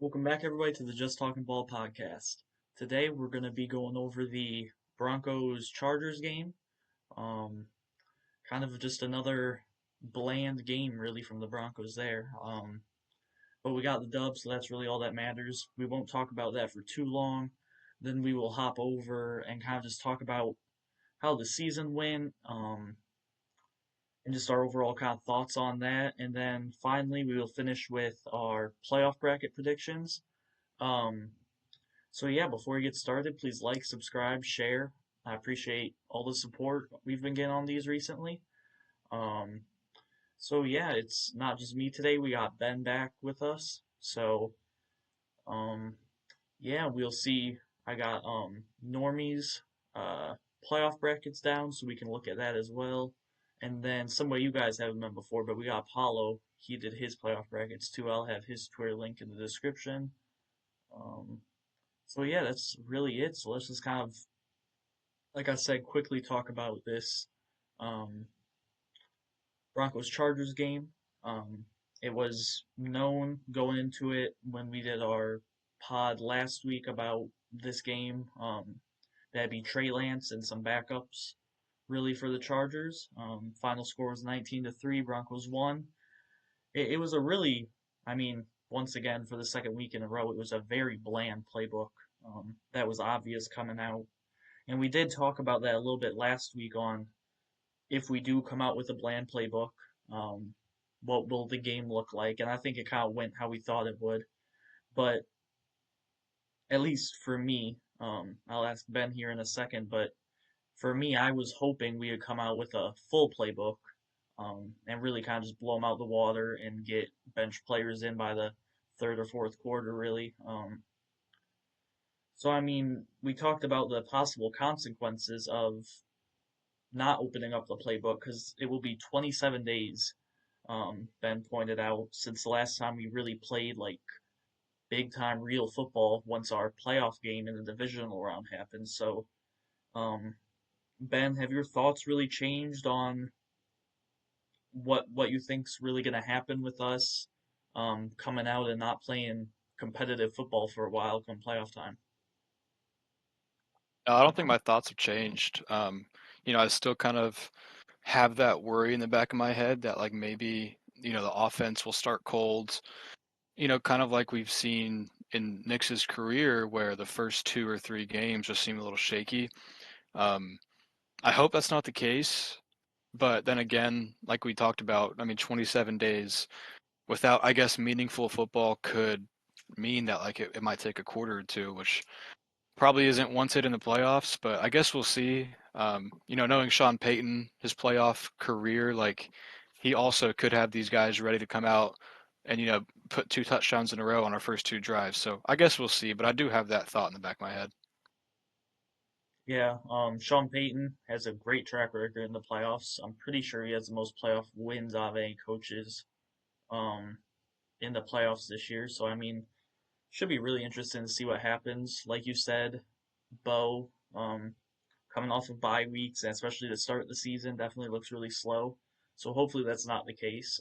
Welcome back, everybody, to the Just Talking Ball podcast. Today, we're going to be going over the Broncos Chargers game. Um, Kind of just another bland game, really, from the Broncos there. But we got the dub, so that's really all that matters. We won't talk about that for too long. Then we will hop over and kind of just talk about how the season went, and just our overall kind of thoughts on that. And then finally, we will finish with our playoff bracket predictions. Um, So yeah, before we get started, please like, subscribe, share. I appreciate all the support we've been getting on these recently. Um, so yeah, it's not just me today. We got Ben back with us. So um, yeah, we'll see. I got Normie's uh playoff brackets down, so we can look at that as well. And then somebody you guys haven't met before, but we got Apollo. He did his playoff brackets too. I'll have his Twitter link in the description. Um, so yeah, that's really it. So let's just kind of, like I said, quickly talk about this um, Broncos Chargers game. Um, it was known going into it when we did our pod last week about this game. That'd be Trey Lance and some backups, really, for the Chargers. Final score was 19-3. Broncos won. It was a really, I mean, once again for the second week in a row, it was a very bland playbook. That was obvious coming out. And we did talk about that a little bit last week on if we do come out with a bland playbook, um, what will the game look like? And I think it kind of went how we thought it would. But at least for me, I'll ask Ben here in a second, but for me, I was hoping we would come out with a full playbook, and really kind of just blow them out the water and get bench players in by the third or fourth quarter, really. So, I mean, we talked about the possible consequences of not opening up the playbook because it will be 27 days, Ben pointed out, since the last time we really played like big time real football once our playoff game in the divisional round happened. So, um, Ben, have your thoughts really changed on what you think's really going to happen with us coming out and not playing competitive football for a while come playoff time? I don't think my thoughts have changed. I still kind of have that worry in the back of my head that like maybe, the offense will start cold, kind of like we've seen in Knicks's career where the first two or three games just seem a little shaky. Um, I hope that's not the case, but then again, like we talked about, I mean, 27 days without, I guess, meaningful football could mean that like it might take a quarter or two, which probably isn't wanted in the playoffs, but I guess we'll see. Knowing Sean Payton, his playoff career, like he also could have these guys ready to come out and put two touchdowns in a row on our first two drives. So I guess we'll see, but I do have that thought in the back of my head. Yeah, Sean Payton has a great track record in the playoffs. I'm pretty sure he has the most playoff wins out of any coaches um, in the playoffs this year. So, I mean, should be really interesting to see what happens. Like you said, Bo, coming off of bye weeks, and especially to start the season, definitely looks really slow. So hopefully that's not the case.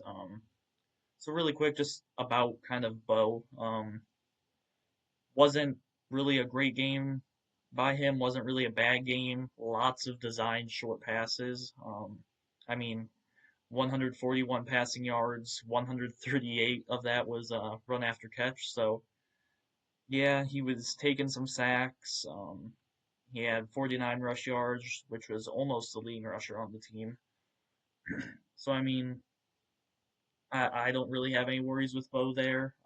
So really quick, just about kind of Bo. Wasn't really a great game by him. Wasn't really a bad game. Lots of designed short passes. I mean, 141 passing yards, 138 of that was run after catch. So yeah, he was taking some sacks. He had 49 rush yards, which was almost the leading rusher on the team. So I mean, I don't really have any worries with Bo there.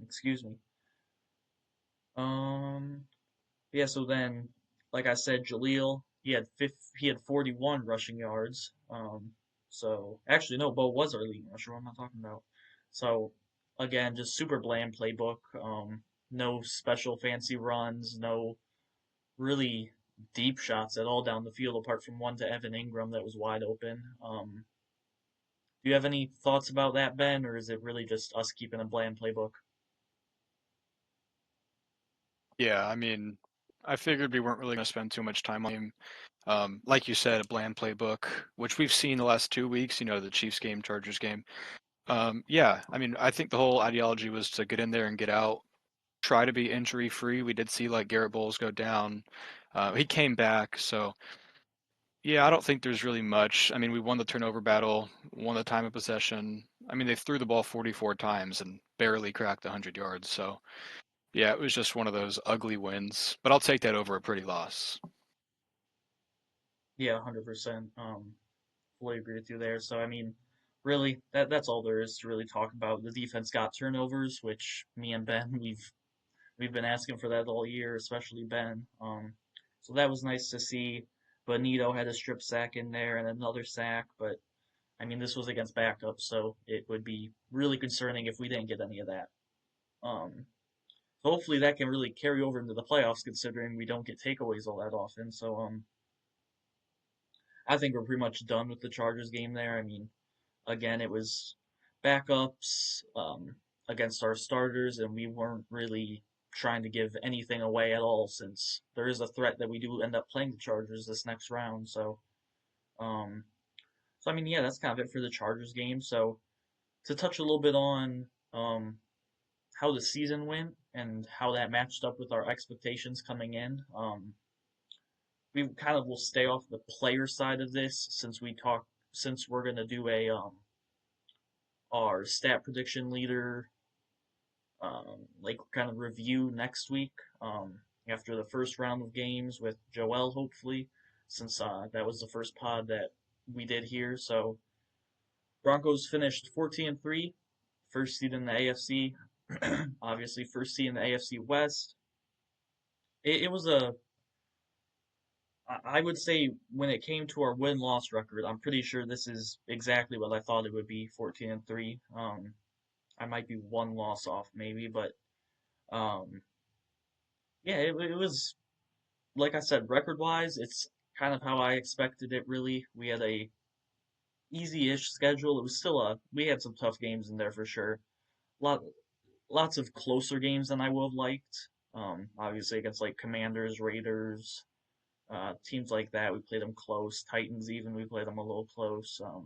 Excuse me. Um, yeah. So then, like I said, Jaleel, he had 41 rushing yards. So actually, no, Bo was our leading rusher. What am I talking about? So again, just super bland playbook. No special fancy runs. No really deep shots at all down the field, apart from one to Evan Ingram that was wide open. Do you have any thoughts about that, Ben, or is it really just us keeping a bland playbook? Yeah, I mean, I figured we weren't really going to spend too much time on him. Like you said, a bland playbook, which we've seen the last 2 weeks, the Chiefs game, Chargers game. Yeah, I mean, I think the whole ideology was to get in there and get out, try to be injury free. We did see like Garrett Bowles go down. He came back, so yeah, I don't think there's really much. I mean, we won the turnover battle, won the time of possession. I mean, they threw the ball 44 times and barely cracked 100 yards. So yeah, it was just one of those ugly wins. But I'll take that over a pretty loss. Yeah, 100%. Fully agree with you there. So I mean, really, that's all there is to really talk about. The defense got turnovers, which me and Ben we've been asking for that all year, especially Ben. So that was nice to see. Benito had a strip sack in there and another sack, but I mean, this was against backups, so it would be really concerning if we didn't get any of that. Um, so hopefully that can really carry over into the playoffs, considering we don't get takeaways all that often. So I think we're pretty much done with the Chargers game there. I mean, again, it was backups against our starters, and we weren't really trying to give anything away at all, since there is a threat that we do end up playing the Chargers this next round. Um, so I mean, yeah, that's kind of it for the Chargers game. So to touch a little bit on how the season went and how that matched up with our expectations coming in. We kind of will stay off the player side of this since we're gonna do a our stat prediction leader like kind of review next week after the first round of games with Joel, hopefully, since that was the first pod that we did here. So Broncos finished 14-3, first seed in the AFC. Obviously, first seed in the AFC West. It was I would say when it came to our win loss record, I'm pretty sure this is exactly what I thought it would be, 14-3. I might be one loss off maybe, but um, yeah, it was like I said, record wise, it's kind of how I expected it. Really, we had a easy-ish schedule. It was still we had some tough games in there for sure. Lot lots of closer games than I would have liked. Obviously against like Commanders, Raiders, teams like that, we played them close. Titans even we played them a little close. So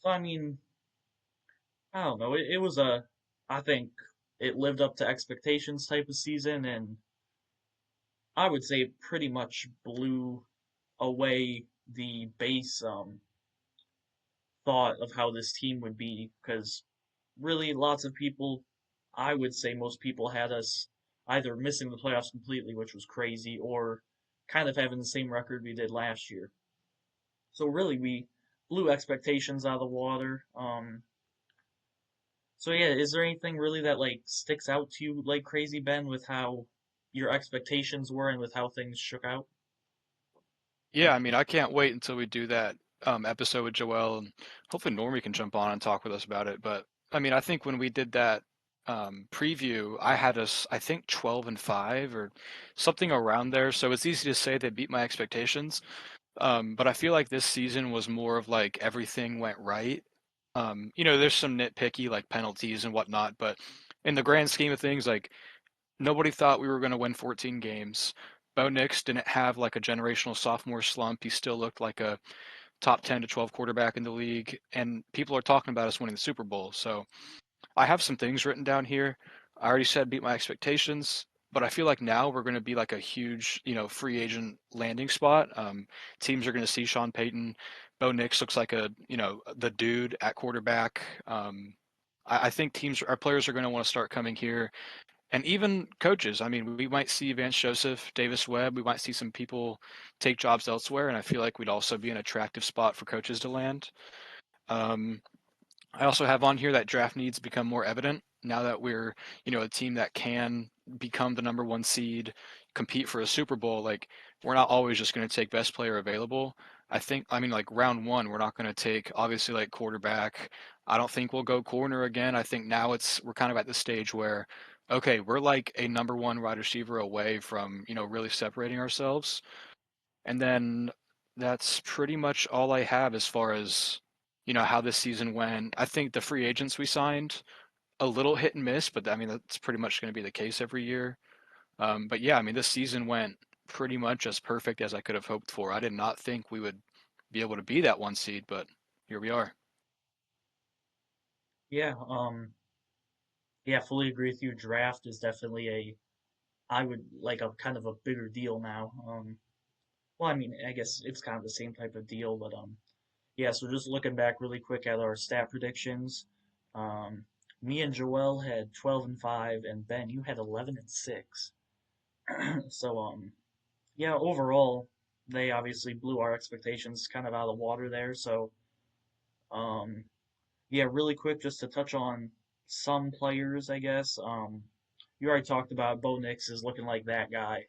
I mean, I don't know. It was I think it lived up to expectations type of season, and I would say it pretty much blew away the base thought of how this team would be, because really lots of people, I would say most people had us either missing the playoffs completely, which was crazy, or kind of having the same record we did last year. So really, we blew expectations out of the water. So yeah, is there anything really that like sticks out to you like crazy, Ben, with how your expectations were and with how things shook out? Yeah, I mean, I can't wait until we do that episode with Joel, and hopefully Normie can jump on and talk with us about it. But I mean, I think when we did that preview, I had us, I think, 12-5 or something around there. So it's easy to say they beat my expectations. But I feel like this season was more of like everything went right. There's some nitpicky like penalties and whatnot, but in the grand scheme of things, like nobody thought we were going to win 14 games. Bo Nix didn't have like a generational sophomore slump. He still looked like a top 10 to 12 quarterback in the league, and people are talking about us winning the Super Bowl. So I have some things written down here. I already said beat my expectations, but I feel like now we're going to be like a huge, free agent landing spot. Teams are going to see Sean Payton. Bo Nix looks like the dude at quarterback. I think our players are going to want to start coming here, and even coaches. I mean, we might see Vance Joseph, Davis Webb. We might see some people take jobs elsewhere, and I feel like we'd also be an attractive spot for coaches to land. Um, I also have on here that draft needs become more evident now that we're, a team that can become the number one seed, compete for a Super Bowl. Like, we're not always just going to take best player available. I mean, like round one, we're not going to take obviously like quarterback. I don't think we'll go corner again. I think now we're kind of at the stage where, okay, we're like a number one wide receiver away from, really separating ourselves. And then that's pretty much all I have as far as, how this season went. I think the free agents we signed, a little hit and miss, but I mean, that's pretty much going to be the case every year. But yeah, I mean, this season went pretty much as perfect as I could have hoped for. I did not think we would be able to be that one seed, but here we are. Yeah, yeah, fully agree with you. Draft is definitely I would like a kind of a bigger deal now. Well, I mean, I guess it's kind of the same type of deal, but yeah. So just looking back really quick at our stat predictions, um, me and Joel had 12-5, and Ben, you had 11-6. So yeah, overall, they obviously blew our expectations kind of out of the water there. So um, yeah, really quick, just to touch on some players, I guess. You already talked about Bo Nix is looking like that guy.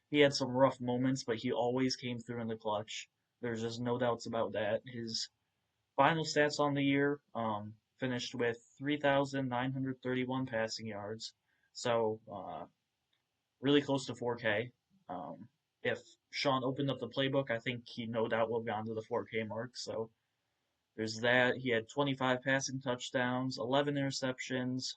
He had some rough moments, but he always came through in the clutch. There's just no doubts about that. His final stats on the year finished with 3,931 passing yards, so really close to 4K. If Sean opened up the playbook, I think he no doubt would have gone to the 4K mark. So there's that. He had 25 passing touchdowns, 11 interceptions,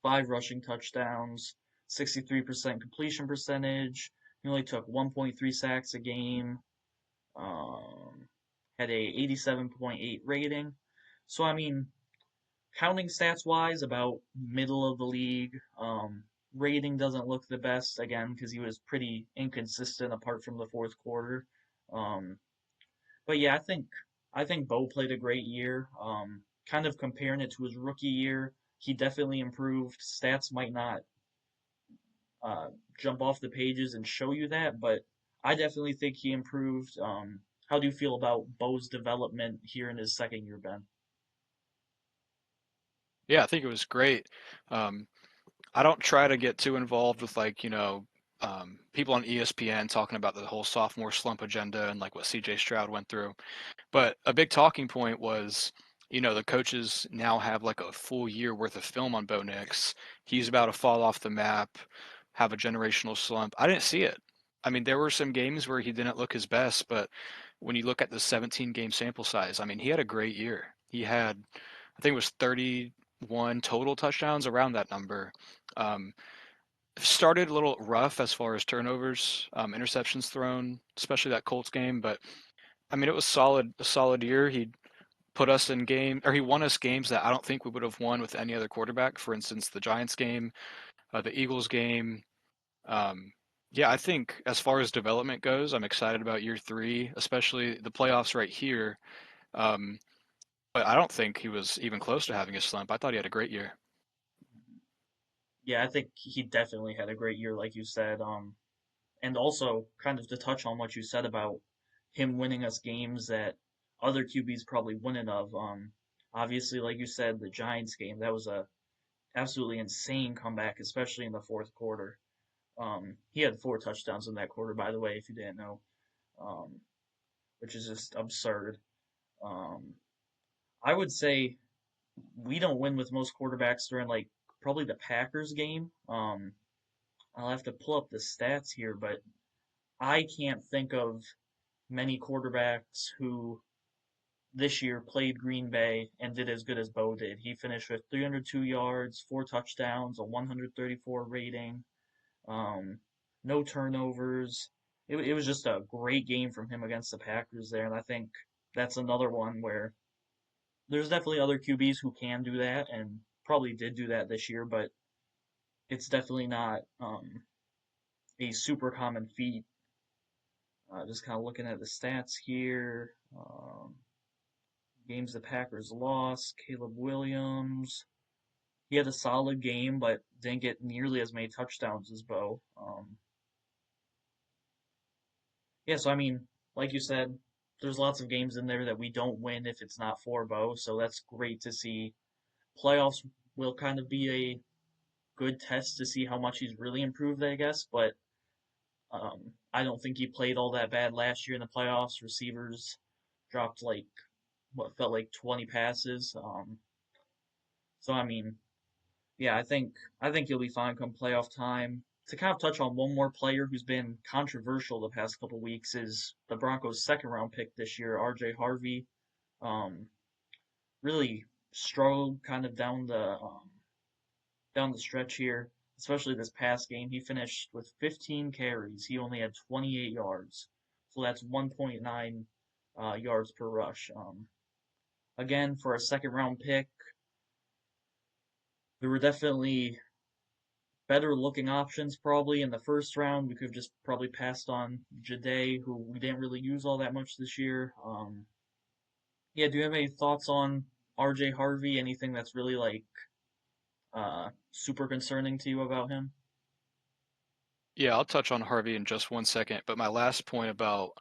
5 rushing touchdowns, 63% completion percentage. He only took 1.3 sacks a game. Had a 87.8 rating. So I mean, counting stats wise, about middle of the league. Rating doesn't look the best again because he was pretty inconsistent apart from the fourth quarter. Um, but yeah, I think Bo played a great year. Kind of comparing it to his rookie year, he definitely improved. Stats might not uh, jump off the pages and show you that, but I definitely think he improved. How do you feel about Bo's development here in his second year, Ben? Yeah, I think it was great. Um, I don't try to get too involved with people on ESPN talking about the whole sophomore slump agenda and like what CJ Stroud went through. But a big talking point was, the coaches now have like a full year worth of film on Bo Nix. He's about to fall off the map, have a generational slump. I didn't see it. I mean, there were some games where he didn't look his best, but when you look at the 17 game sample size, I mean, he had a great year. He had, I think it was 31 total touchdowns, around that number. Um, Started a little rough as far as turnovers, interceptions thrown, especially that Colts game, but I mean, it was a solid year. He put us in game, or he won us games that I don't think we would have won with any other quarterback. For instance, the Giants game, the Eagles game. Um, yeah, I think as far as development goes, I'm excited about year three, especially the playoffs right here. Um, but I don't think he was even close to having a slump. I thought he had a great year. Yeah, I think he definitely had a great year, like you said. And also kind of to touch on what you said about him winning us games that other QBs probably wouldn't have. Obviously, like you said, the Giants game that was a absolutely insane comeback, especially in the fourth quarter. He had 4 touchdowns in that quarter, by the way, if you didn't know, um, which is just absurd. Um, I would say we don't win with most quarterbacks during like probably the Packers game. I'll have to pull up the stats here, but I can't think of many quarterbacks who this year played Green Bay and did as good as Bo did. He finished with 302 yards, 4 touchdowns, a 134 rating, um, no turnovers. It was just a great game from him against the Packers there, and I think that's another one where there's definitely other QBs who can do that and probably did do that this year, but it's definitely not a super common feat. Just kind of looking at the stats here. Games the Packers lost. Caleb Williams. He had a solid game, but didn't get nearly as many touchdowns as Bo. Yeah, so I mean, like you said, there's lots of games in there that we don't win if it's not for Bo, so that's great to see. Playoffs will kind of be a good test to see how much he's really improved, I guess, but I don't think he played all that bad last year in the playoffs. Receivers dropped like what felt like 20 passes. So I mean, yeah, I think he'll be fine come playoff time. To kind of touch on one more player who's been controversial the past couple weeks is the Broncos' second round pick this year, R.J. Harvey. Um, really struggled kind of down the stretch here, especially this past game. He finished with 15 carries. He only had 28 yards, so that's 1.9 yards per rush. again, for a second round pick, there were definitely better looking options probably in the first round. We could have just probably passed on Jade, who we didn't really use all that much this year. Yeah, do you have any thoughts on RJ Harvey? Anything that's really like super concerning to you about him? Yeah, I'll touch on Harvey in just one second, but my last point about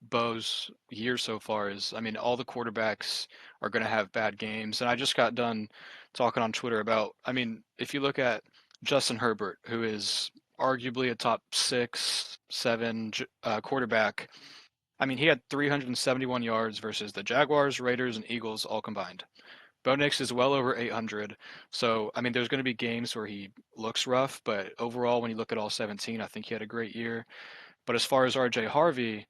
Bo's year so far is, I mean, all the quarterbacks are going to have bad games. And I just got done talking on Twitter about, I mean, if you look at Justin Herbert, who is arguably a top six, seven quarterback, I mean, he had 371 yards versus the Jaguars, Raiders, and Eagles all combined. Bo Nix is well over 800. So, I mean, there's going to be games where he looks rough, but overall, when you look at all 17, I think he had a great year. But as far as RJ Harvey,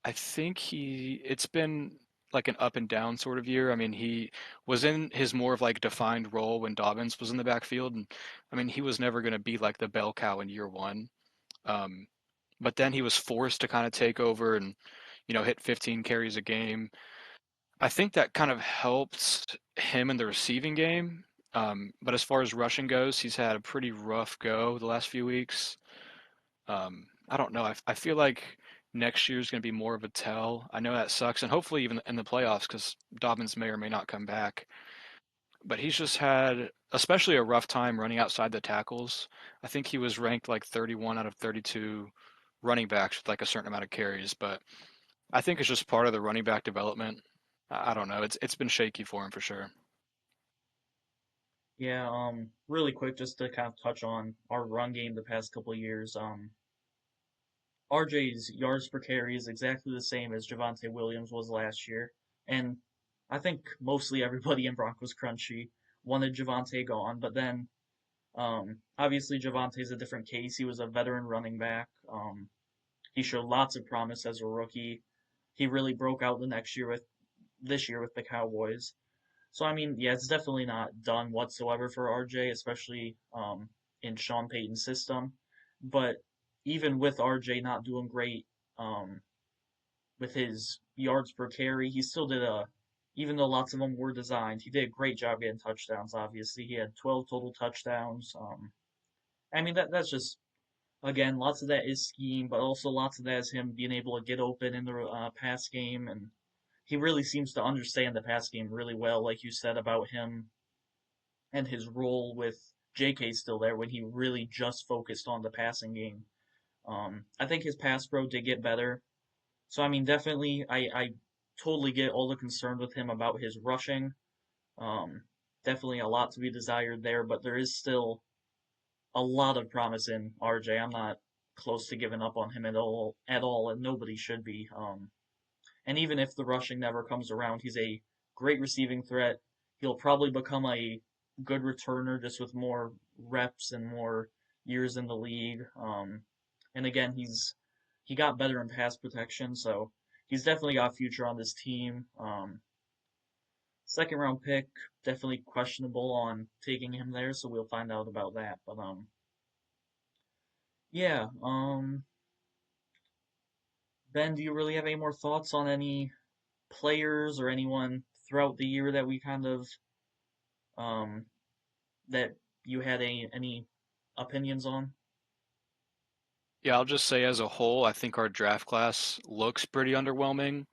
I think it's been like an up and down sort of year. I mean, he was in his more of like defined role when Dobbins was in the backfield, and I mean, he was never going to be like the bell cow in year one. Um, but then he was forced to kind of take over and hit 15 carries a game. I think that kind of helped him in the receiving game. But as far as rushing goes, he's had a pretty rough go the last few weeks. I don't know. I feel like next year's going to be more of a tell. I know that sucks, and hopefully even in the playoffs, because Dobbins may or may not come back. But he's just had, especially a rough time running outside the tackles. I think he was ranked like 31 out of 32 running backs with like a certain amount of carries. But I think it's just part of the running back development. I don't know. It's been shaky for him for sure. Yeah, really quick, just to kind of touch on our run game the past couple of years. RJ's yards per carry is exactly the same as Javonte Williams was last year, and I think mostly everybody in Broncos Crunchy wanted Javonte gone, but then obviously Javante's a different case. He was a veteran running back. He showed lots of promise as a rookie. He really broke out the next year with this year with the Cowboys. So I mean, yeah, it's definitely not done whatsoever for RJ, especially in Sean Payton's system. But even with RJ not doing great um, with his yards per carry, he still did even though lots of them were designed, he did a great job getting touchdowns. Obviously, he had 12 total touchdowns. I mean that's just again lots of that is scheme, but also lots of that is him being able to get open in the pass game, and he really seems to understand the pass game really well, like you said about him and his role with JK still there when he really just focused on the passing game. I think his pass pro did get better. So I mean, definitely, I totally get all the concern with him about his rushing. Um, Definitely a lot to be desired there, but there is still a lot of promise in RJ. I'm not close to giving up on him at all, and nobody should be. And even if the rushing never comes around, he's a great receiving threat. He'll probably become a good returner just with more reps and more years in the league. And again, he got better in pass protection, so he's definitely got a future on this team. Second round pick, definitely questionable on taking him there, so we'll find out about that. But yeah. Ben, do you really have any more thoughts on any players or anyone throughout the year that we kind of um, that you had any opinions on? Yeah, I'll just say as a whole, I think our draft class looks pretty underwhelming.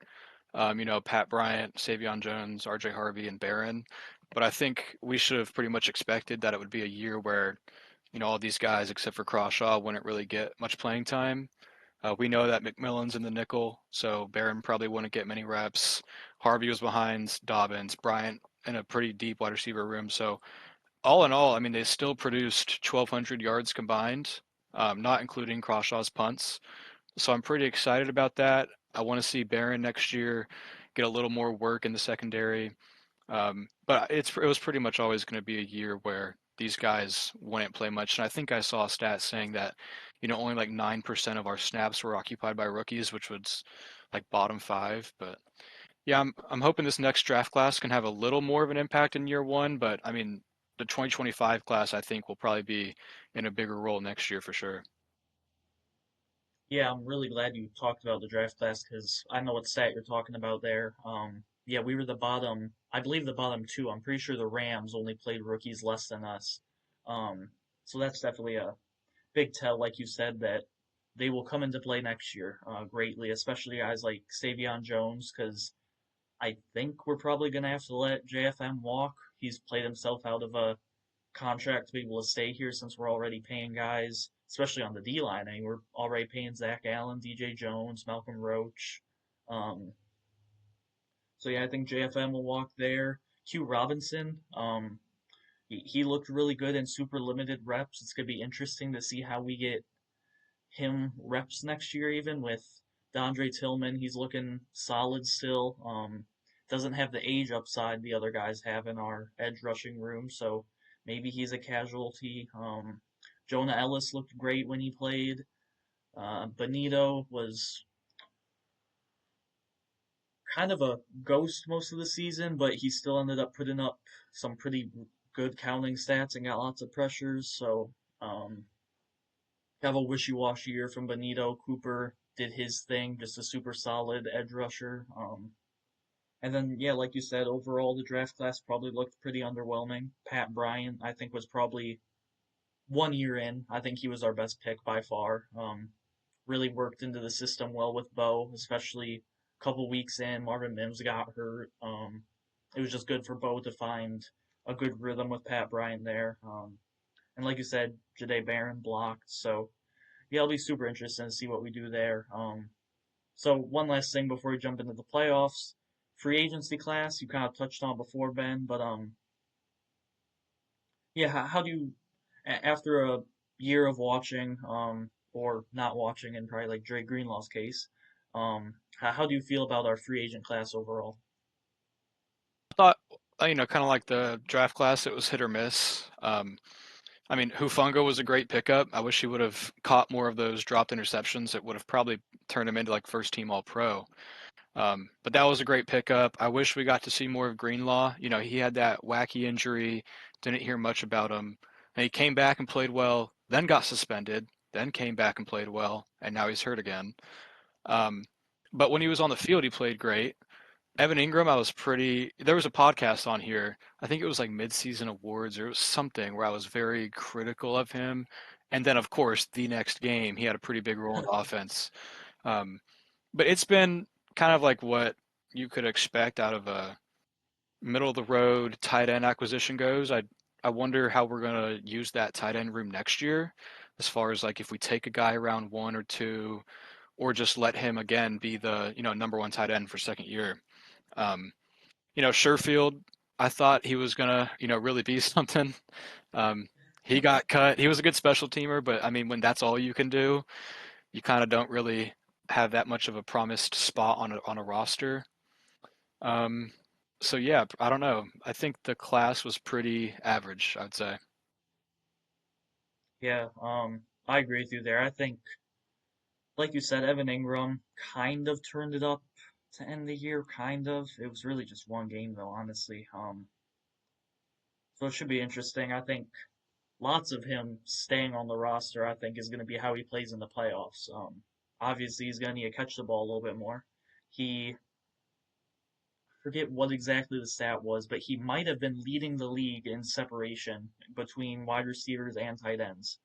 Pat Bryant, Savion Jones, RJ Harvey, and Barron. But I think we should have pretty much expected that it would be a year where, all these guys except for Crawshaw wouldn't really get much playing time. We know that McMillan's in the nickel, so Barron probably wouldn't get many reps. Harvey was behind Dobbins, Bryant in a pretty deep wide receiver room. So all in all, I mean, they still produced 1,200 yards combined, not including Crawshaw's punts. So I'm pretty excited about that. I want to see Barron next year get a little more work in the secondary. But it was pretty much always going to be a year where these guys wouldn't play much. And I think I saw a stat saying that, only like 9% of our snaps were occupied by rookies, which was like bottom five. But yeah, I'm hoping this next draft class can have a little more of an impact in year one. But I mean, the 2025 class I think will probably be in a bigger role next year for sure. Yeah, I'm really glad you talked about the draft class because I know what stat you're talking about there. yeah, we were the bottom. I believe the bottom two. I'm pretty sure the Rams only played rookies less than us. Um, so that's definitely a big tell, like you said, that they will come into play next year greatly, especially guys like Savion Jones, because I think we're probably going to have to let JFM walk. He's played himself out of a contract to be able to stay here since we're already paying guys, especially on the D line. I mean, we're already paying Zach Allen, DJ Jones, Malcolm Roach. Um, so yeah, I think JFM will walk there. Q Robinson, he looked really good in super limited reps. It's gonna be interesting to see how we get him reps next year, even with DeAndre Tillman. He's looking solid still. Doesn't have the age upside the other guys have in our edge rushing room, so maybe he's a casualty. Jonah Ellis looked great when he played. Benito was kind of a ghost most of the season, but he still ended up putting up some pretty good counting stats and got lots of pressures. So um, have a wishy-washy year from Benito. Cooper did his thing, just a super solid edge rusher. And then, yeah, like you said, overall the draft class probably looked pretty underwhelming. Pat Bryant, I think, was probably 1 year in. I think he was our best pick by far. Really worked into the system well with Bo, especially a couple weeks in. Marvin Mims got hurt. It was just good for Bo to find a good rhythm with Pat Bryant there. And like you said, Jade Barron blocked. So yeah, it'll be super interesting to see what we do there. So one last thing before we jump into the playoffs, free agency class you kind of touched on before, Ben, but yeah, how do you after a year of watching or not watching in probably like Dre Greenlaw's case, how do you feel about our free agent class overall? I thought, kind of like the draft class, it was hit or miss. I mean, Hufanga was a great pickup. I wish he would have caught more of those dropped interceptions. It would have probably turned him into like first team All Pro. But that was a great pickup. I wish we got to see more of Greenlaw. He had that wacky injury, didn't hear much about him. And he came back and played well, then got suspended, then came back and played well, and now he's hurt again. Um, but when he was on the field, he played great. Evan Ingram, I was pretty. There was a podcast on here. I think it was like mid-season awards or it was something where I was very critical of him. And then, of course, the next game, he had a pretty big role in the offense. Um, but it's been kind of like what you could expect out of a middle of the road tight end acquisition goes. I wonder how we're going to use that tight end room next year, as far as like if we take a guy around one or two, or just let him again be the number one tight end for second year. Um, Sherfield, I thought he was gonna really be something. Um, he got cut. He was a good special teamer, but I mean when that's all you can do, you kind of don't really have that much of a promised spot on a roster. Um, so yeah, I don't know. I think the class was pretty average, I'd say. Yeah, I agree with you there. I think, like you said, Evan Ingram kind of turned it up to end the year, kind of. It was really just one game though, honestly. So it should be interesting. I think lots of him staying on the roster, I think, is going to be how he plays in the playoffs. Obviously, he's going to need to catch the ball a little bit more. He, forget what exactly the stat was, but he might have been leading the league in separation between wide receivers and tight ends.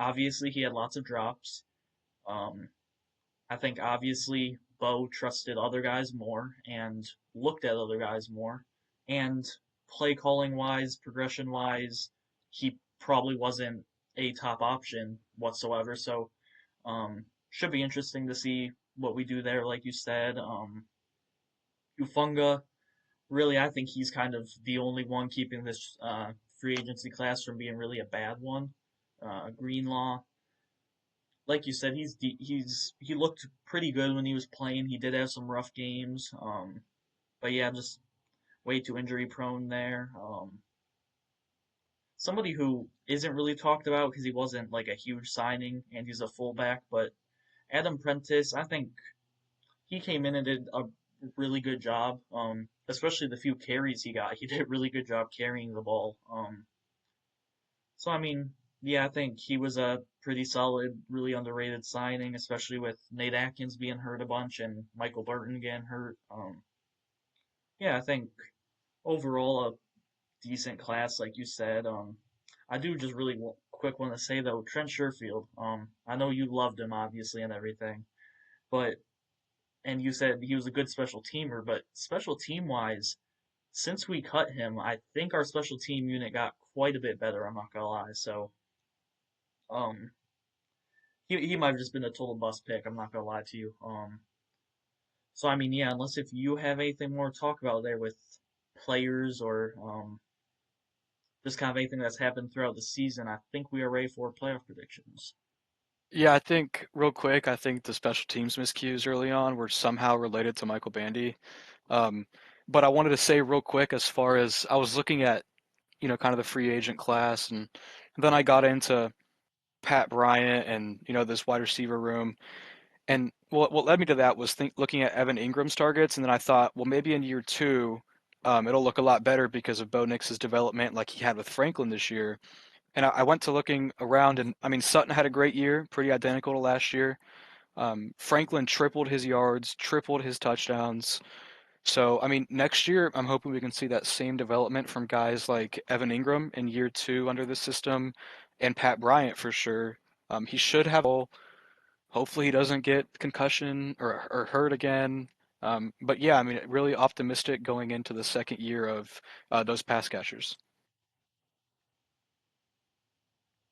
Obviously, he had lots of drops. Um, I think obviously Bo trusted other guys more and looked at other guys more. And play calling wise, progression wise, he probably wasn't a top option whatsoever. So should be interesting to see what we do there, like you said. Ufunga, really, I think he's kind of the only one keeping this free agency class from being really a bad one. Greenlaw, like you said, he looked pretty good when he was playing. He did have some rough games, but yeah, just way too injury prone there. Somebody who isn't really talked about because he wasn't like a huge signing and he's a fullback, but Adam Prentice, I think he came in and did a really good job. Especially the few carries he got, he did a really good job carrying the ball. So I mean, yeah, I think he was a pretty solid, really underrated signing, especially with Nate Atkins being hurt a bunch and Michael Burton getting hurt. Yeah, I think overall a decent class, like you said. I do just really quick want to say though, Trent Sherfield. I know you loved him obviously and everything, but and you said he was a good special teamer, but special team wise, since we cut him, I think our special team unit got quite a bit better. I'm not gonna lie. So, um, he might have just been a total bust pick. I'm not gonna lie to you. So I mean, yeah, unless if you have anything more to talk about there with players or just kind of anything that's happened throughout the season, I think we are ready for playoff predictions. Yeah, I think real quick, I think the special teams miscues early on were somehow related to Michael Bandy. Um, but I wanted to say real quick, as far as I was looking at, kind of the free agent class, and then I got into Pat Bryant and this wide receiver room. And what led me to that was looking at Evan Ingram's targets, and then I thought, well, maybe in year two, it'll look a lot better because of Bo Nix's development, like he had with Franklin this year. And I went to looking around, and I mean, Sutton had a great year, pretty identical to last year. Franklin tripled his yards, tripled his touchdowns. So, I mean, next year, I'm hoping we can see that same development from guys like Evan Ingram in year two under the system, and Pat Bryant for sure. He should have all. Hopefully, he doesn't get concussion or hurt again. But yeah, I mean, really optimistic going into the second year of those pass catchers.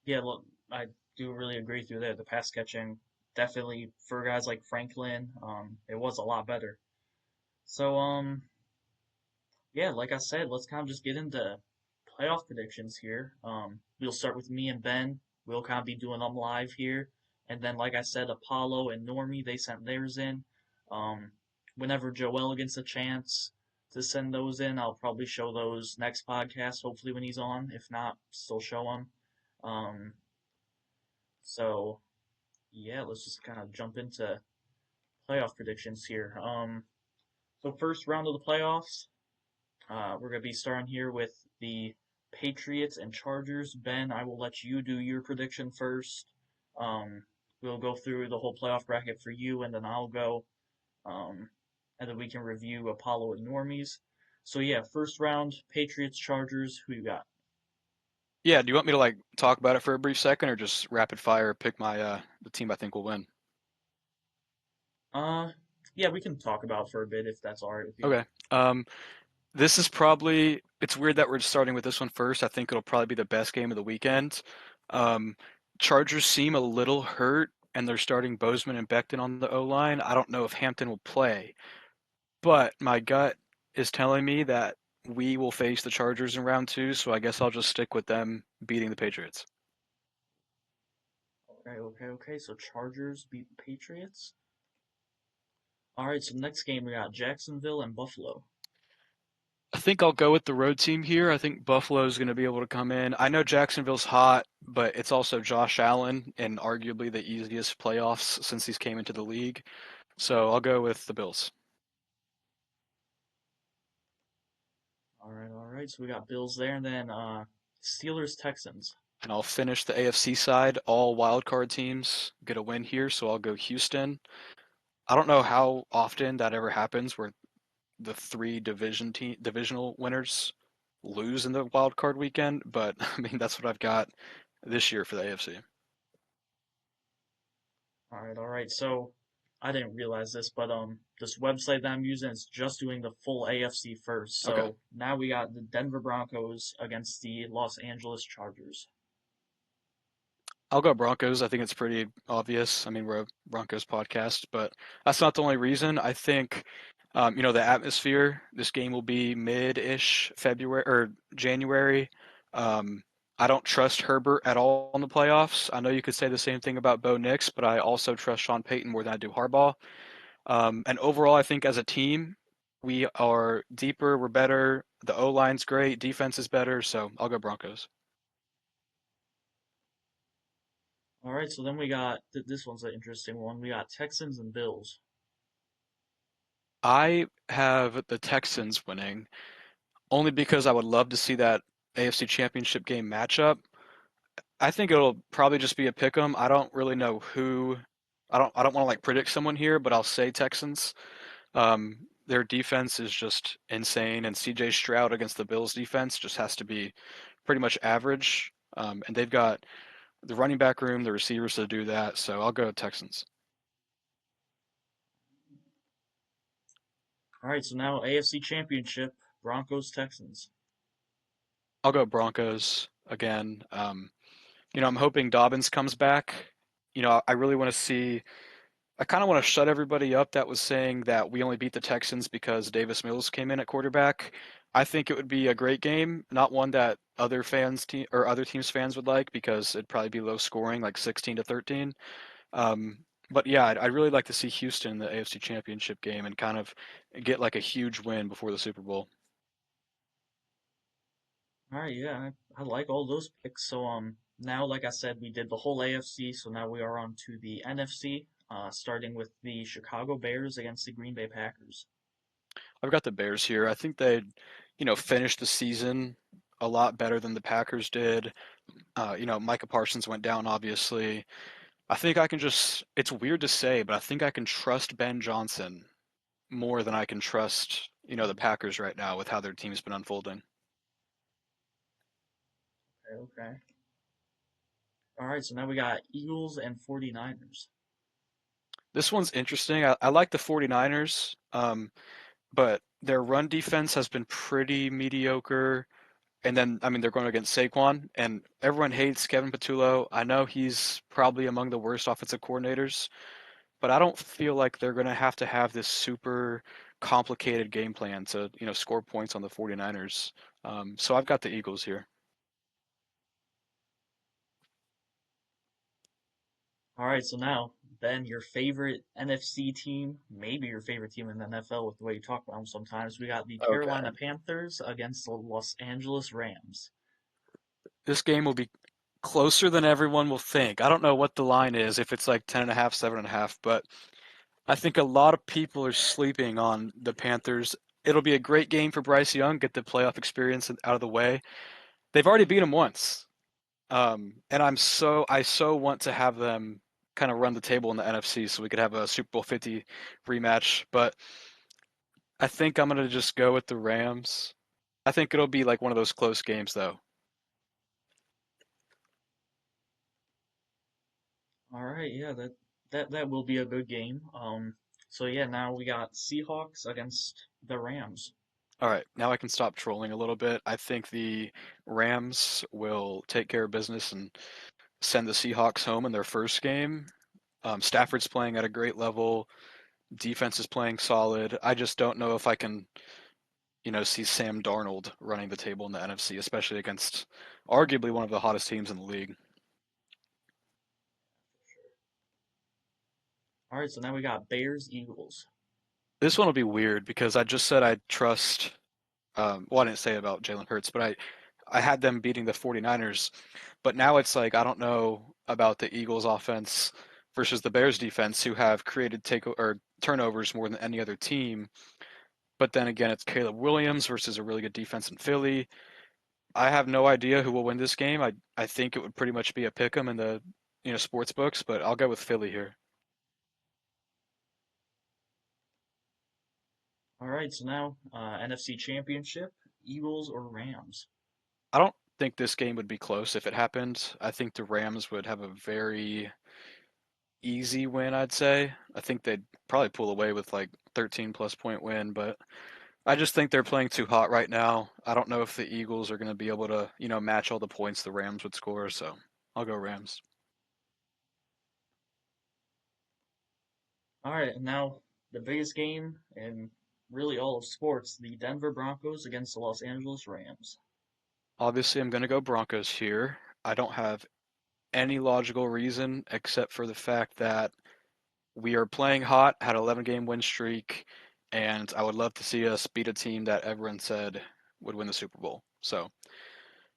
Yeah, look, I do really agree with you there. The pass catching definitely for guys like Franklin, it was a lot better. So, yeah, like I said, let's kind of just get into playoff predictions here. We'll start with me and Ben. We'll kind of be doing them live here. And then, like I said, Apollo and Normie, they sent theirs in. Um, whenever Joel gets a chance to send those in, I'll probably show those next podcast, hopefully when he's on. If not, still show them. Um, so, yeah, let's just kind of jump into playoff predictions here. So first round of the playoffs, we're going to be starting here with the Patriots and Chargers. Ben, I will let you do your prediction first. Um, we'll go through the whole playoff bracket for you, and then I'll go. Um, and then we can review Apollo and Normies. So yeah, first round, Patriots, Chargers. Who you got? Yeah, do you want me to like talk about it for a brief second, or just rapid fire pick my the team I think will win? Uh, yeah, we can talk about it for a bit if that's all right with you. Okay. Um, this is probably it's weird that we're starting with this one first. I think it'll probably be the best game of the weekend. Um, Chargers seem a little hurt, and they're starting Bozeman and Becton on the O line. I don't know if Hampton will play, but my gut is telling me that we will face the Chargers in round two. So I guess I'll just stick with them beating the Patriots. Okay, okay, okay. So Chargers beat the Patriots. All right, so next game we got Jacksonville and Buffalo. I think I'll go with the road team here. I think Buffalo's going to be able to come in. I know Jacksonville's hot, but it's also Josh Allen and arguably the easiest playoffs since he's came into the league. So I'll go with the Bills. All right, all right. So we got Bills there, and then Steelers Texans. And I'll finish the AFC side. All wildcard teams get a win here, so I'll go Houston. I don't know how often that ever happens where the three divisional winners lose in the wild card weekend, but I mean that's what I've got this year for the AFC. All right, all right. So I didn't realize this, but this website that I'm using is just doing the full AFC first. Okay. So now we got the Denver Broncos against the Los Angeles Chargers. I'll go Broncos. I think it's pretty obvious. I mean, we're a Broncos podcast, but that's not the only reason. I think, the atmosphere. This game will be mid-ish February or January. Um, I don't trust Herbert at all in the playoffs. I know you could say the same thing about Bo Nix, but I also trust Sean Payton more than I do Harbaugh. And overall, I think as a team, we are deeper. We're better. The O line's great. Defense is better. So I'll go Broncos. All right, so then we got this one's an interesting one. We got Texans and Bills. I have the Texans winning only because I would love to see that AFC Championship game matchup. I think it'll probably just be a pick 'em. I don't really know who. I don't want to like predict someone here, but I'll say Texans. their defense is just insane, and CJ Stroud against the Bills defense just has to be pretty much average. And they've got the running back room, the receivers to do that. So I'll go Texans. All right, so now AFC Championship, Broncos Texans. I'll go Broncos again. I'm hoping Dobbins comes back. I really want to see. I kind of want to shut everybody up that was saying that we only beat the Texans because Davis Mills came in at quarterback. I think it would be a great game, not one that or other teams fans would like because it'd probably be low scoring, like 16-13. Um, but yeah, I'd really like to see Houston in the AFC Championship game and kind of get like a huge win before the Super Bowl. All right, yeah, I like all those picks. So now, like I said, we did the whole AFC, so now we are on to the NFC, starting with the Chicago Bears against the Green Bay Packers. I've got the Bears here. I think they'd finish the season a lot better than the Packers did. Micah Parsons went down, obviously. I think I can just, it's weird to say, but I think I can trust Ben Johnson more than I can trust the Packers right now with how their team's been unfolding. Okay, okay. All right, so now we got Eagles and 49ers. This one's interesting. I like the 49ers, but their run defense has been pretty mediocre. And then, I mean, they're going against Saquon, and everyone hates Kevin Patullo. I know he's probably among the worst offensive coordinators, but I don't feel like they're going to have this super complicated game plan to score points on the 49ers. So I've got the Eagles here. All right, so now, Ben, your favorite NFC team, maybe your favorite team in the NFL with the way you talk about them sometimes. We got the Okay. Carolina Panthers against the Los Angeles Rams. This game will be closer than everyone will think. I don't know what the line is, if it's like 10.5, 7.5, but I think a lot of people are sleeping on the Panthers. It'll be a great game for Bryce Young, get the playoff experience out of the way. They've already beat him once. And I so want to have them kind of run the table in the NFC so we could have a Super Bowl 50 rematch. But I think I'm gonna just go with the Rams. I think it'll be like one of those close games though. All right, yeah, that will be a good game. So yeah, now we got Seahawks against the Rams. All right, now I can stop trolling a little bit. I think the Rams will take care of business and send the Seahawks home in their first game. Stafford's playing at a great level. Defense is playing solid. I just don't know if I can see Sam Darnold running the table in the NFC, especially against arguably one of the hottest teams in the league. All right, so now we got Bears Eagles. This one will be weird because I just said I trust. Well, I didn't say about Jalen Hurts, but I had them beating the 49ers. But now it's like I don't know about the Eagles offense versus the Bears defense, who have created take or turnovers more than any other team. But then again, it's Caleb Williams versus a really good defense in Philly. I have no idea who will win this game. I think it would pretty much be a pick 'em in the sports books, but I'll go with Philly here. All right, so now NFC Championship, Eagles or Rams. I don't think this game would be close if it happened. I think the Rams would have a very easy win, I'd say. I think they'd probably pull away with like 13 plus point win, but I just think they're playing too hot right now. I don't know if the Eagles are going to be able to match all the points the Rams would score, so I'll go Rams. All right, and now the biggest game in really all of sports, the Denver Broncos against the Los Angeles Rams. Obviously, I'm going to go Broncos here. I don't have any logical reason except for the fact that we are playing hot, had an 11-game win streak, and I would love to see us beat a team that everyone said would win the Super Bowl. So,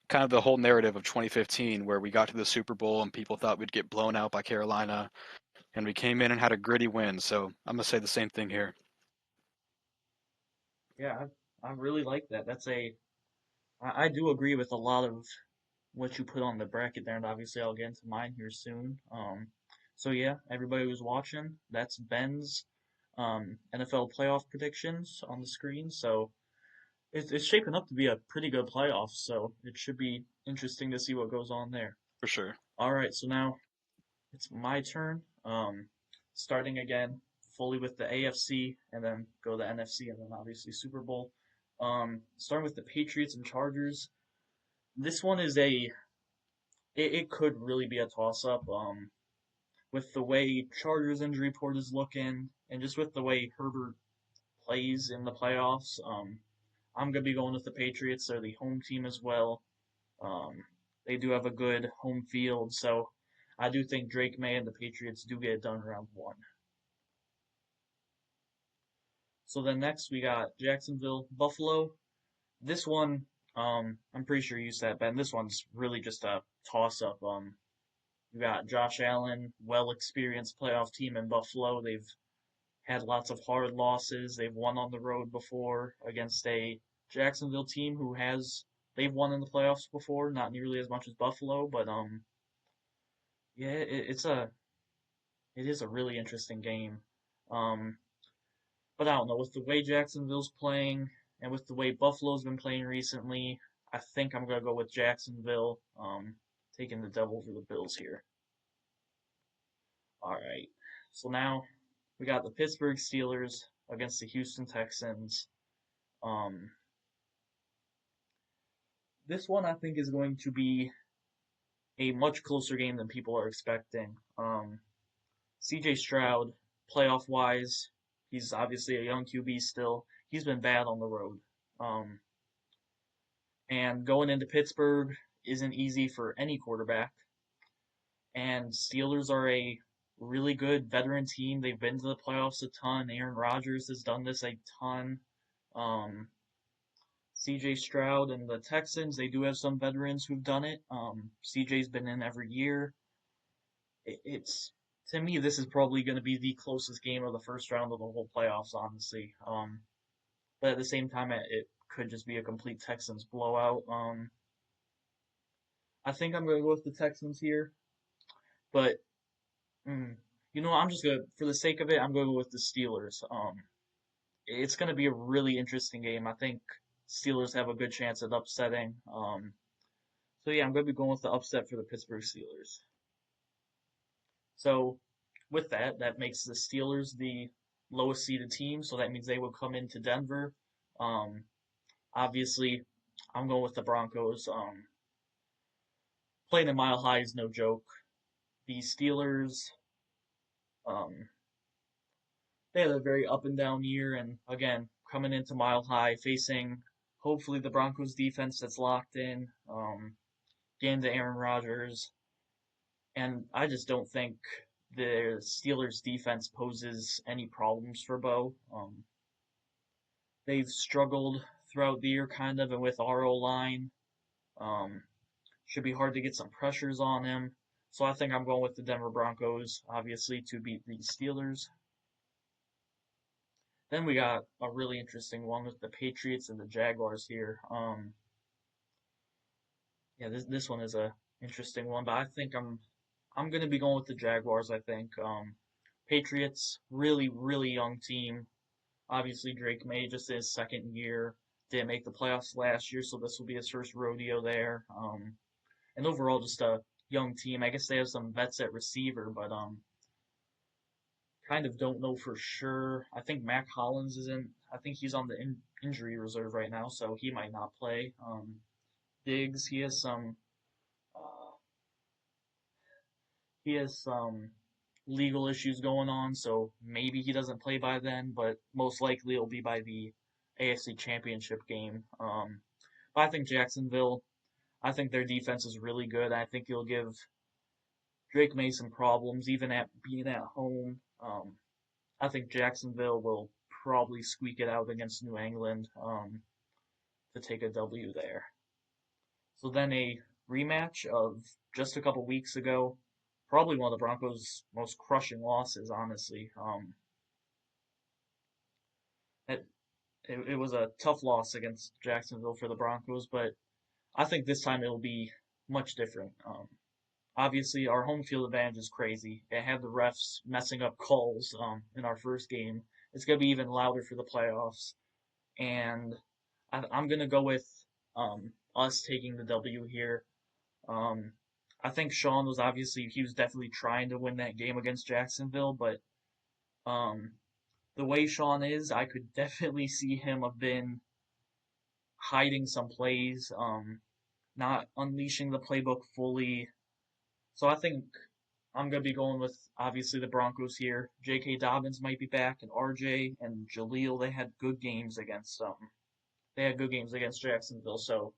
kind of the whole narrative of 2015 where we got to the Super Bowl and people thought we'd get blown out by Carolina, and we came in and had a gritty win. So, I'm going to say the same thing here. Yeah, I really like that. I do agree with a lot of what you put on the bracket there, and obviously I'll get into mine here soon. So yeah, everybody who's watching, that's Ben's NFL playoff predictions on the screen. So it's shaping up to be a pretty good playoff. So it should be interesting to see what goes on there. For sure. All right, so now it's my turn. Starting again fully with the AFC, and then go to NFC, and then obviously Super Bowl. Starting with the Patriots and Chargers. This one is it could really be a toss up. With the way Chargers injury report is looking, and just with the way Herbert plays in the playoffs, I'm gonna be going with the Patriots. They're the home team as well. Um, they do have a good home field, so I do think Drake May and the Patriots do get it done round one. So then next we got Jacksonville, Buffalo. This one, I'm pretty sure you said, Ben. This one's really just a toss up. You got Josh Allen, well experienced playoff team in Buffalo. They've had lots of hard losses. They've won on the road before against a Jacksonville team who has they've won in the playoffs before, not nearly as much as Buffalo, but yeah, it is a really interesting game. Um, but I don't know with the way Jacksonville's playing and with the way Buffalo's been playing recently, I think I'm gonna go with Jacksonville, taking the devil over the Bills here. All right, so now we got the Pittsburgh Steelers against the Houston Texans. Um, this one I think is going to be a much closer game than people are expecting. CJ Stroud, playoff wise, he's obviously a young QB still. He's been bad on the road. Um, and going into Pittsburgh isn't easy for any quarterback. And Steelers are a really good veteran team. They've been to the playoffs a ton. Aaron Rodgers has done this a ton. Um, CJ Stroud and the Texans, they do have some veterans who've done it. CJ's been in every year. It's to me, this is probably going to be the closest game of the first round of the whole playoffs, honestly. But at the same time, it could just be a complete Texans blowout. I think I'm going to go with the Texans here, but mm, I'm just gonna, for the sake of it, I'm going to go with the Steelers. It's going to be a really interesting game. I think Steelers have a good chance at upsetting. So yeah, I'm going to be going with the upset for the Pittsburgh Steelers. So with that, that makes the Steelers the lowest seeded team. So that means they will come into Denver. Um, obviously, I'm going with the Broncos. Playing in Mile High is no joke. The Steelers, um, they had a very up and down year, and again, coming into Mile High, facing hopefully the Broncos defense that's locked in, getting to Aaron Rodgers, and I just don't think the Steelers defense poses any problems for Bo. They've struggled throughout the year, kind of, and with our O line, um, should be hard to get some pressures on him. So I think I'm going with the Denver Broncos, obviously, to beat the Steelers. Then we got a really interesting one with the Patriots and the Jaguars here. Yeah, this one is a interesting one, but I think I'm gonna be going with the Jaguars. I think Patriots really young team. Obviously Drake May just his second year, didn't make the playoffs last year, so this will be his first rodeo there. And overall just a young team. I guess they have some vets at receiver, but kind of don't know for sure. I think Mac Hollins isn't. I think he's on the injury reserve right now, so he might not play. Diggs, uh, he has some legal issues going on, so maybe he doesn't play by then, but most likely it'll be by the AFC Championship game. But I think Jacksonville, I think their defense is really good. I think you'll give Drake May some problems, even at being at home. I think Jacksonville will probably squeak it out against New England to take a W there. So then a rematch of just a couple weeks ago, probably one of the Broncos' most crushing losses, honestly. It, it was a tough loss against Jacksonville for the Broncos, but I think this time it'll be much different. Obviously, our home field advantage is crazy. It had the refs messing up calls in our first game, it's gonna be even louder for the playoffs. And I'm gonna go with us taking the W here. Um, I think Sean was obviously he was definitely trying to win that game against Jacksonville, but um, the way Sean is, I could definitely see him have been hiding some plays, not unleashing the playbook fully. So I think I'm gonna be going with obviously the Broncos here. J.K. Dobbins might be back, and R.J. and Jaleel. They had good games against Jacksonville, so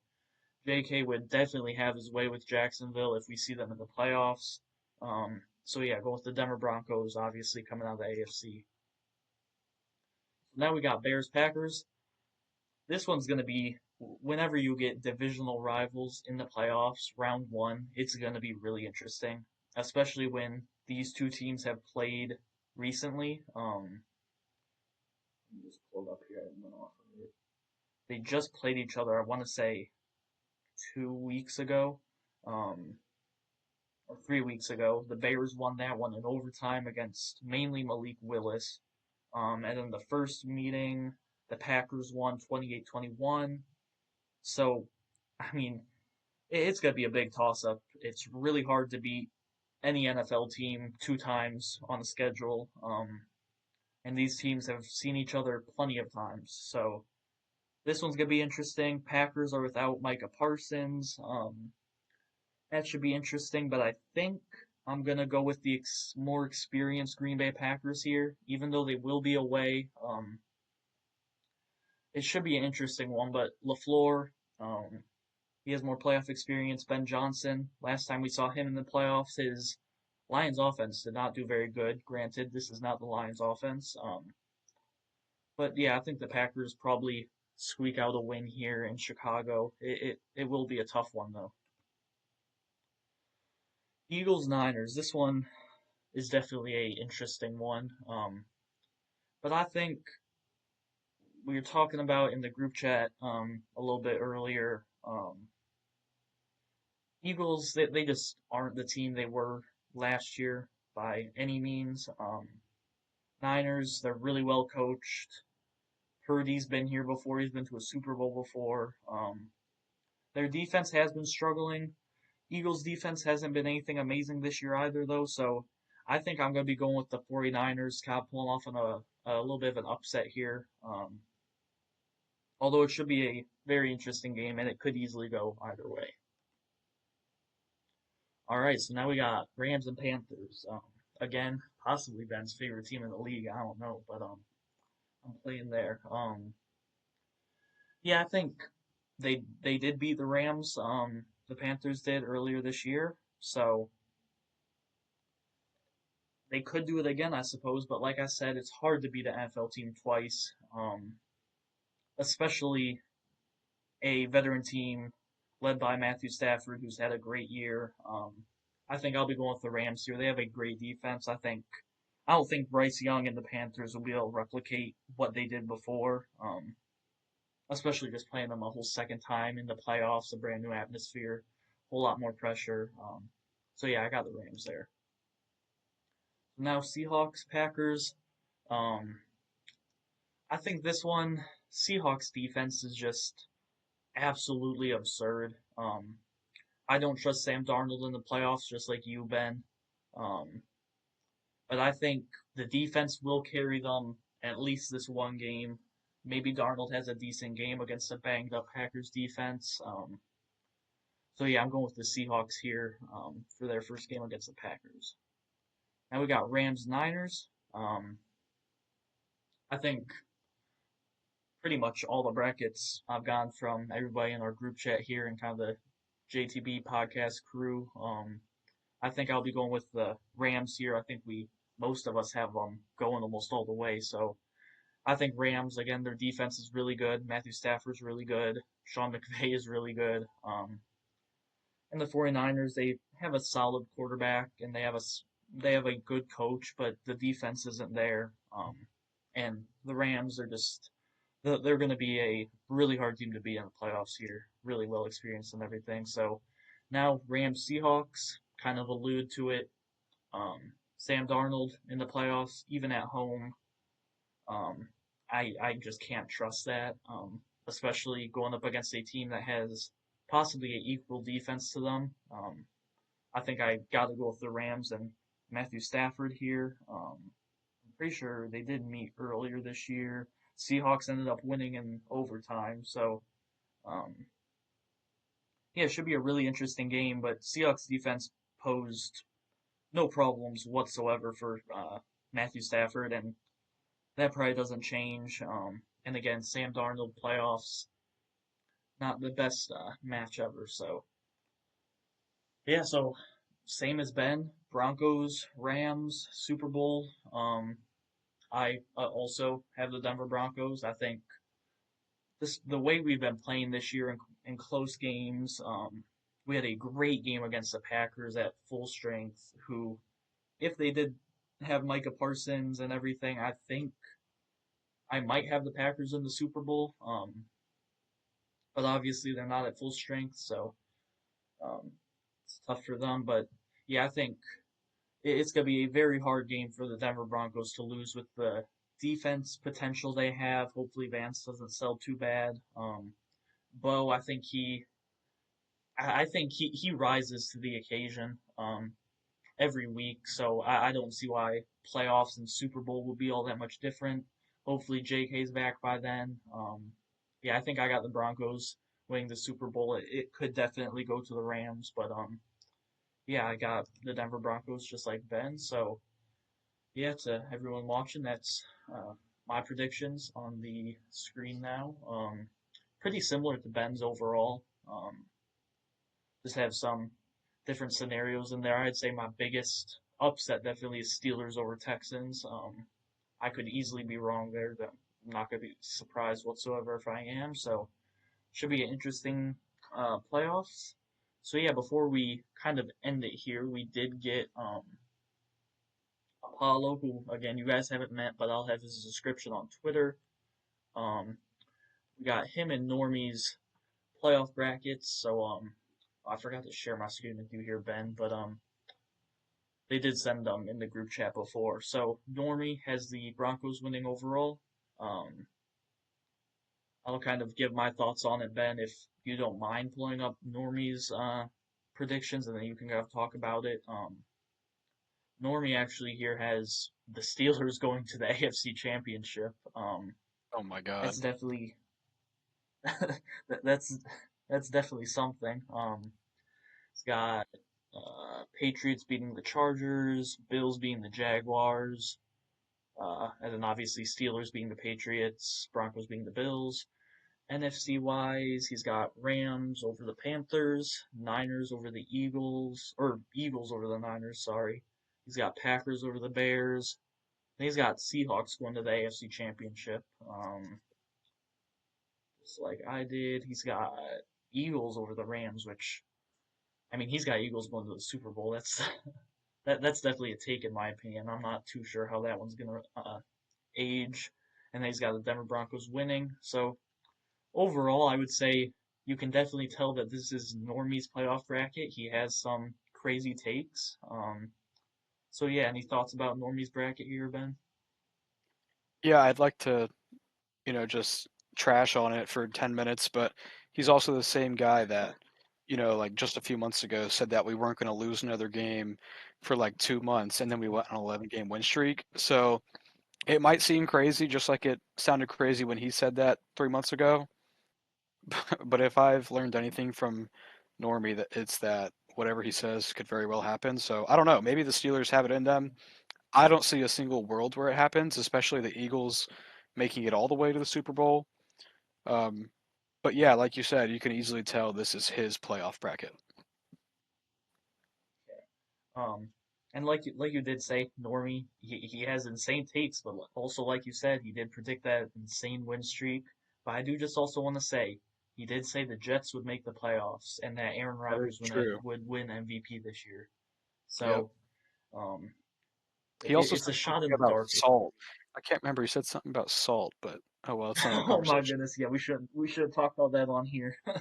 J.K. would definitely have his way with Jacksonville if we see them in the playoffs. So yeah, go with the Denver Broncos, obviously coming out of the AFC. Now we got Bears Packers. This one's going to be whenever you get divisional rivals in the playoffs, round one, it's going to be really interesting, especially when these two teams have played recently. Let me just pull it up here. I went off of it. They just played each other. I want to say 2 weeks ago, um, or 3 weeks ago. The Bears won that one in overtime against mainly Malik Willis. And then the first meeting, the Packers won 28-21. So, I mean, it's going to be a big toss up. It's really hard to beat any NFL team two times on the schedule. And these teams have seen each other plenty of times. So, this one's going to be interesting. Packers are without Micah Parsons. That should be interesting, but I think I'm going to go with the more experienced Green Bay Packers here, even though they will be away. It should be an interesting one, but LaFleur, um, he has more playoff experience. Ben Johnson, last time we saw him in the playoffs, his Lions offense did not do very good. Granted, this is not the Lions offense. But yeah, I think the Packers probably squeak out a win here in Chicago. It will be a tough one though. Eagles Niners. This one is definitely a interesting one. But I think we were talking about in the group chat a little bit earlier. Eagles, they just aren't the team they were last year by any means. Niners, they're really well coached. Purdy's been here before. He's been to a Super Bowl before. Their defense has been struggling. Eagles' defense hasn't been anything amazing this year either, though. So I think I'm going to be going with the 49ers, kind of pulling off on a little bit of an upset here. Although it should be a very interesting game, and it could easily go either way. All right, so now we got Rams and Panthers. Again, possibly Ben's favorite team in the league. I don't know, but I'm playing there. Yeah, I think they did beat the Rams. The Panthers did earlier this year, so they could do it again, I suppose. But like I said, it's hard to beat an NFL team twice, especially a veteran team led by Matthew Stafford, who's had a great year. I think I'll be going with the Rams here. They have a great defense. I don't think Bryce Young and the Panthers will be able to replicate what they did before. Especially just playing them a whole second time in the playoffs, a brand new atmosphere, a whole lot more pressure. So yeah, I got the Rams there. Now Seahawks, Packers. Um, I think this one, Seahawks defense is just absolutely absurd. I don't trust Sam Darnold in the playoffs, just like you, Ben. Um, but I think the defense will carry them at least this one game. Maybe Darnold has a decent game against a banged up Packers defense. So yeah, I'm going with the Seahawks here for their first game against the Packers. Now we got Rams Niners. I think pretty much all the brackets I've gone from everybody in our group chat here and kind of the JTB podcast crew. I think I'll be going with the Rams here. I think most of us have them going almost all the way. So I think Rams, again, their defense is really good. Matthew Stafford's really good. Sean McVay is really good. And the 49ers, they have a solid quarterback and they have a good coach, but the defense isn't there. And the Rams are they're going to be a really hard team to beat in the playoffs here. Really well experienced and everything. So now Rams Seahawks kind of allude to it. Sam Darnold in the playoffs, even at home. Um, I just can't trust that, especially going up against a team that has possibly an equal defense to them. I think I got to go with the Rams and Matthew Stafford here. I'm pretty sure they did meet earlier this year. Seahawks ended up winning in overtime, so um, yeah, it should be a really interesting game. But Seahawks defense posed no problems whatsoever for Matthew Stafford, and that probably doesn't change. And again, Sam Darnold playoffs, not the best match ever. So yeah, so same as Ben, Broncos, Rams, Super Bowl. I also have the Denver Broncos. I think the way we've been playing this year in close games. We had a great game against the Packers at full strength. Who, if they did have Micah Parsons and everything, I think I might have the Packers in the Super Bowl. But obviously they're not at full strength, so um, it's tough for them. But yeah, I think it's going to be a very hard game for the Denver Broncos to lose with the defense potential they have. Hopefully Vance doesn't sell too bad. Bo, I think he rises to the occasion every week, so I don't see why playoffs and Super Bowl will be all that much different. Hopefully JK's back by then. Yeah, I think I got the Broncos winning the Super Bowl. It could definitely go to the Rams, but yeah, I got the Denver Broncos just like Ben. So yeah, to everyone watching, that's my predictions on the screen now. Pretty similar to Ben's overall. Just have some different scenarios in there. I'd say my biggest upset definitely is Steelers over Texans. I could easily be wrong there. I'm not going to be surprised whatsoever if I am. So should be an interesting playoffs. So yeah, before we kind of end it here, we did get Apollo, who again you guys haven't met, but I'll have his description on Twitter. Um, we got him and Normie's playoff brackets. So I forgot to share my screen with you here, Ben, but they did send them in the group chat before. So Normie has the Broncos winning overall. Um, I'll kind of give my thoughts on it, Ben, if you don't mind pulling up Normie's predictions, and then you can kind of talk about it. Normie actually here has the Steelers going to the AFC Championship. Oh my God. That's definitely that's that's definitely something. It's got Patriots beating the Chargers, Bills beating the Jaguars, and then obviously Steelers beating the Patriots, Broncos beating the Bills. NFC wise, he's got Rams over the Panthers, Niners over the Eagles, or Eagles over the Niners, sorry. He's got Packers over the Bears. And he's got Seahawks going to the AFC Championship. Just like I did. He's got Eagles over the Rams, which I mean he's got Eagles going to the Super Bowl. That's that's definitely a take in my opinion. I'm not too sure how that one's gonna age. And then he's got the Denver Broncos winning. So overall, I would say you can definitely tell that this is Normie's playoff bracket. He has some crazy takes. So yeah, any thoughts about Normie's bracket here, Ben? Yeah, I'd like to, just trash on it for 10 minutes, but he's also the same guy that, like just a few months ago said that we weren't going to lose another game for like 2 months, and then we went on an 11-game win streak. So it might seem crazy, just like it sounded crazy when he said that 3 months ago. But if I've learned anything from Normie, that it's that whatever he says could very well happen. So I don't know. Maybe the Steelers have it in them. I don't see a single world where it happens, especially the Eagles making it all the way to the Super Bowl. Um, but yeah, like you said, you can easily tell this is his playoff bracket. Um, and like you did say, Normie, he has insane takes, but also like you said, he did predict that insane win streak. But I do just also want to say he did say the Jets would make the playoffs and that Aaron That is Rodgers true. would win MVP this year. Yep. So um, He also it's said a shot something in the about dark. salt. I can't remember. He said something about salt, but oh well, it's another Oh my conversation. goodness, yeah, we should talk about that on here. I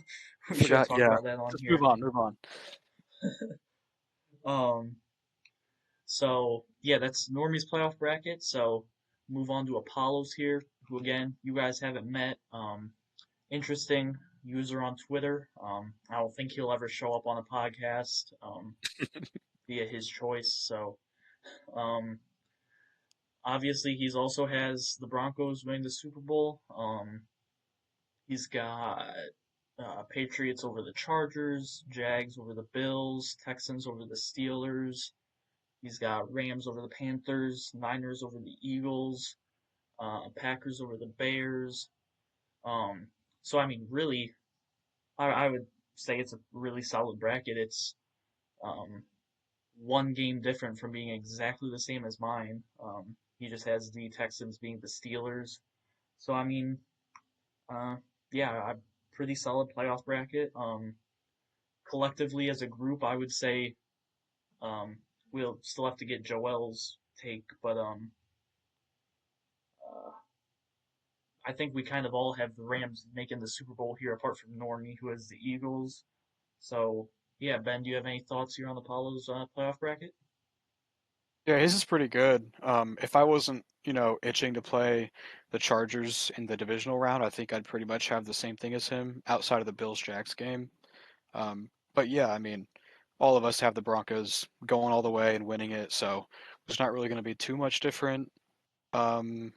We should forgot. talk Yeah. about that on Just move here. on. Move on. Um, so yeah, that's Normie's playoff bracket. So move on to Apollos here, who again you guys haven't met. Interesting user on Twitter. I don't think he'll ever show up on a podcast via his choice. So um, obviously he's also has the Broncos winning the Super Bowl. He's got Patriots over the Chargers, Jags over the Bills, Texans over the Steelers. He's got Rams over the Panthers, Niners over the Eagles, Packers over the Bears. Um, so I mean, really, I would say it's a really solid bracket. It's um, one game different from being exactly the same as mine. He just has the Texans being the Steelers. So I mean, uh, yeah, a pretty solid playoff bracket. Collectively as a group, I would say um, we'll still have to get Joel's take, but uh, I think we kind of all have the Rams making the Super Bowl here, apart from Normie, who has the Eagles. So yeah, Ben, do you have any thoughts here on the Apollo's playoff bracket? Yeah, his is pretty good. If I wasn't, itching to play the Chargers in the divisional round, I think I'd pretty much have the same thing as him outside of the Bills-Jags game. But yeah, I mean, all of us have the Broncos going all the way and winning it, so there's not really going to be too much different. Um,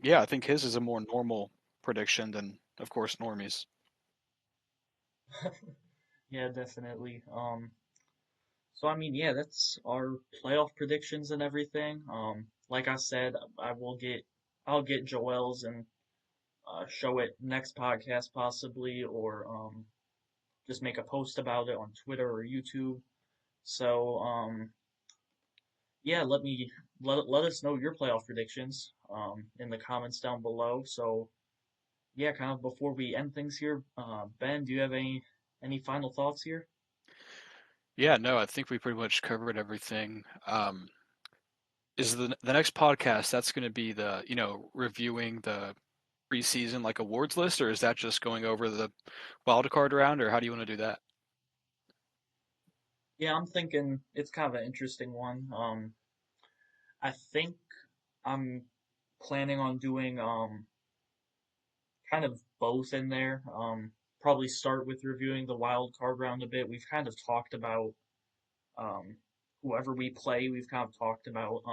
yeah, I think his is a more normal prediction than, of course, Normie's. Yeah, definitely. So I mean, yeah, that's our playoff predictions and everything. Like I said, I'll get Joel's and show it next podcast possibly, or just make a post about it on Twitter or YouTube. So yeah, let us know your playoff predictions in the comments down below. So yeah, kind of before we end things here, Ben, do you have any final thoughts here? Yeah, no, I think we pretty much covered everything. Is the next podcast that's going to be the, reviewing the preseason like awards list, or is that just going over the wild card round, or how do you want to do that? Yeah, I'm thinking it's kind of an interesting one. I think I'm planning on doing kind of both in there. Probably start with reviewing the wild card round a bit. We've kind of talked about um, whoever we play. We've kind of talked about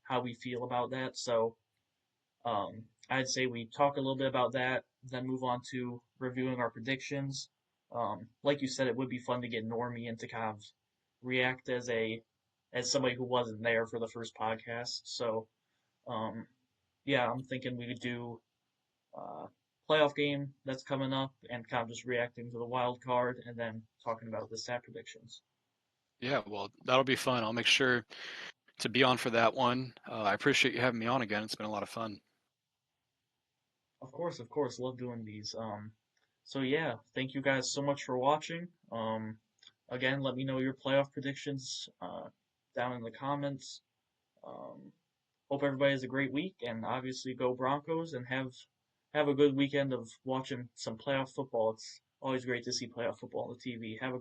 how we feel about that. So I'd say we talk a little bit about that, then move on to reviewing our predictions. Like you said, it would be fun to get Normie in to kind of react as somebody who wasn't there for the first podcast. So um, yeah, I'm thinking we could do uh, playoff game that's coming up and kind of just reacting to the wild card and then talking about the stat predictions. Yeah, well, that'll be fun. I'll make sure to be on for that one. I appreciate you having me on again. It's been a lot of fun. Of course, love doing these. So yeah, thank you guys so much for watching. Again, let me know your playoff predictions down in the comments. Um, Hope everybody has a great week, and obviously go Broncos and have a good weekend of watching some playoff football. It's always great to see playoff football on the TV. Have a